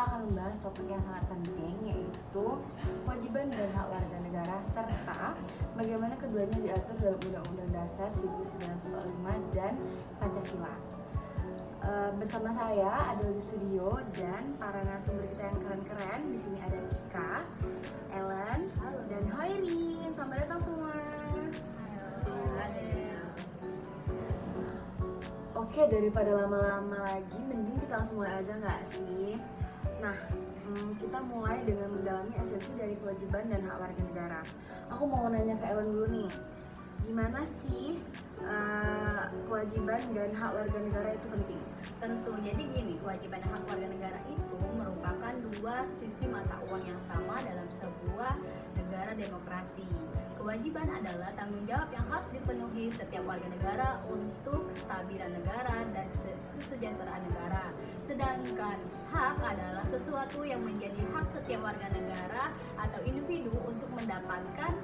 akan membahas topik yang sangat penting, yaitu kewajiban dan hak warga negara serta bagaimana keduanya diatur dalam Undang-Undang Dasar 1945 dan Pancasila. Bersama saya Adel di studio dan para narasumber kita yang keren-keren. Di sini ada Cika, Ellen, dan Hoirin. Selamat datang semua. Oke, daripada lama-lama lagi, mending kita langsung mulai aja nggak sih? Nah, kita mulai dengan mendalami esensi dari kewajiban dan hak warga negara. Aku mau nanya ke Ellen dulu nih, gimana sih kewajiban dan hak warga negara itu penting? Tentu, jadi gini, kewajiban dan hak warga negara itu merupakan dua sisi mata uang yang sama dalam sebuah negara demokrasi. Kewajiban adalah tanggung jawab yang harus dipenuhi setiap warga negara untuk kestabilan negara dan kesejahteraan negara. Sedangkan hak adalah sesuatu yang menjadi hak setiap warga negara atau individu untuk mendapatkan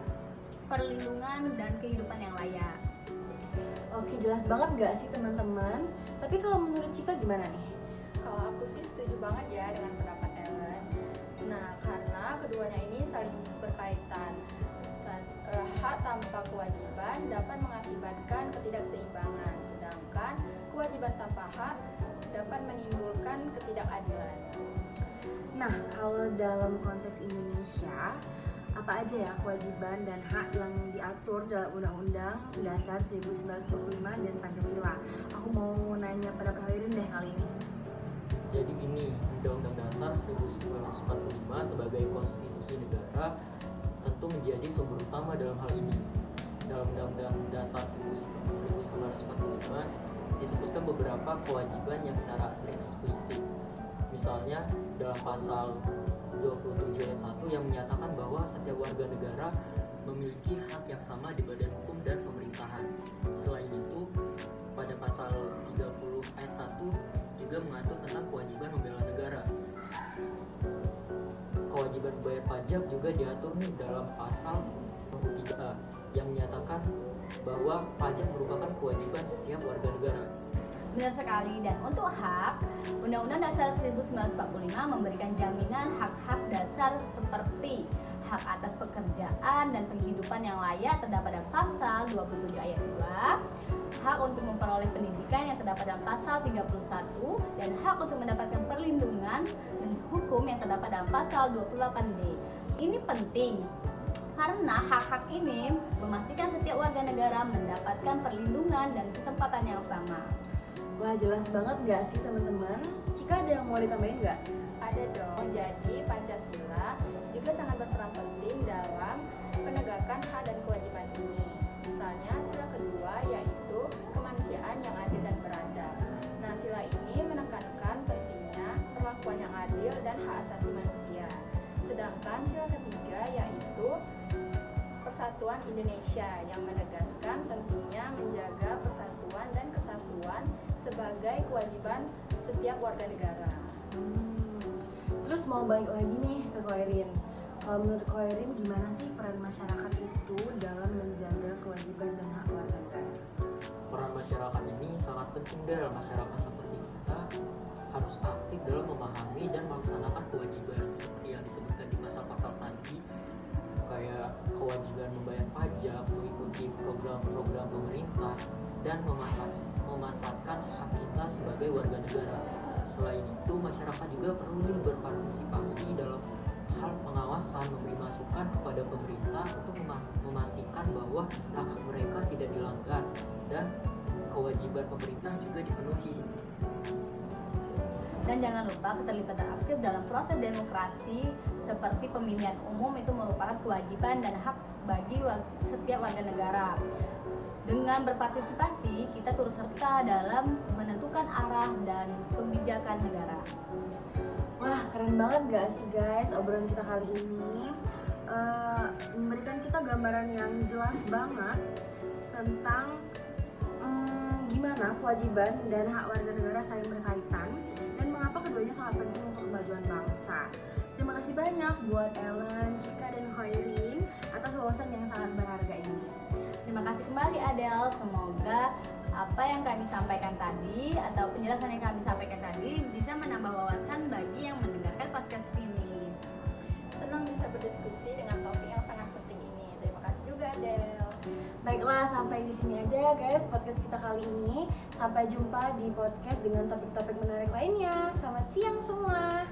perlindungan dan kehidupan yang layak. Oke, jelas banget nggak sih teman-teman? Tapi kalau menurut Cika gimana nih? Kalau aku sih setuju banget ya dengan pendapat Ellen. Nah, karena keduanya ini saling berkaitan. Hak tanpa kewajiban dapat mengakibatkan ketidakseimbangan, sedangkan kewajiban tanpa hak dapat menimbulkan ketidakadilan. Nah, kalau dalam konteks Indonesia, apa aja ya kewajiban dan hak yang diatur dalam Undang-Undang Dasar 1945 dan Pancasila? Aku mau nanya pada Hoirin deh kali ini. Jadi gini, Undang-Undang Dasar 1945 sebagai konstitusi negara tentu menjadi sumber utama dalam hal ini. Dalam Undang-Undang Dasar 1945 disebutkan beberapa kewajiban yang secara eksplisit. Misalnya dalam pasal 27 ayat 1 yang menyatakan bahwa setiap warga negara memiliki hak yang sama di badan hukum dan pemerintahan. Selain itu, pada pasal 30 ayat 1 juga mengatur tentang kewajiban membela negara. Kewajiban bayar pajak juga diatur nih dalam pasal 23A yang menyatakan bahwa pajak merupakan kewajiban setiap warga negara. Benar sekali, dan untuk hak, Undang-Undang Dasar 1945 memberikan jaminan hak-hak dasar seperti hak atas pekerjaan dan penghidupan yang layak terdapat dalam pasal 27 ayat 2, hak untuk memperoleh pendidikan yang terdapat dalam pasal 31, dan hak untuk mendapatkan perlindungan dan hukum yang terdapat dalam pasal 28D. Ini penting karena hak-hak ini memastikan setiap warga negara mendapatkan perlindungan dan kesempatan yang sama. Wah, jelas banget nggak sih teman-teman? Cika ada yang mau ditambahin nggak? Ada dong, jadi Pancasila juga sangat berperan penting dalam penegakan hak dan kewajiban ini. Misalnya sila kedua yaitu kemanusiaan yang adil dan beradab. Nah, sila ini menekankan pentingnya perlakuan yang adil dan hak asasi manusia. Sedangkan sila ketiga yaitu Persatuan Indonesia yang menegaskan pentingnya menjaga persatuan dan kesatuan sebagai kewajiban setiap warga negara. Terus mau balik lagi nih ke Hoirin. Kalau menurut Hoirin gimana sih peran masyarakat itu dalam menjaga kewajiban dan hak warga negara? Peran masyarakat ini sangat penting dalam masyarakat seperti kita harus aktif dalam memahami dan melaksanakan kewajiban seperti yang disebutkan di pasal-pasal tadi, kayak kewajiban membayar pajak, mengikuti program-program pemerintah, dan memanfaatkan hak kita sebagai warga negara. Selain itu, masyarakat juga perlu berpartisipasi dalam hal pengawasan, memberi masukan kepada pemerintah untuk memastikan bahwa hak mereka tidak dilanggar dan kewajiban pemerintah juga dipenuhi. Dan jangan lupa keterlibatan aktif dalam proses demokrasi seperti pemilihan umum itu merupakan kewajiban dan hak bagi setiap warga negara. Dengan berpartisipasi, kita turut serta dalam menentukan arah dan kebijakan negara. Wah, keren banget gak sih guys obrolan kita kali ini? Memberikan kita gambaran yang jelas banget tentang gimana kewajiban dan hak warga negara saling berkaitan dan mengapa keduanya sangat penting untuk kemajuan bangsa. Terima kasih banyak buat Ellen, Cika, dan Hoirin atas wawasan yang sangat berharga ini. Terima kasih kembali Adel, semoga apa yang kami sampaikan tadi atau penjelasan yang kami sampaikan tadi bisa menambah wawasan bagi yang mendengarkan podcast ini. Senang bisa berdiskusi dengan topik yang sangat penting ini. Terima kasih juga Adele. Baiklah, sampai di sini aja ya guys podcast kita kali ini. Sampai jumpa di podcast dengan topik-topik menarik lainnya. Selamat siang semua.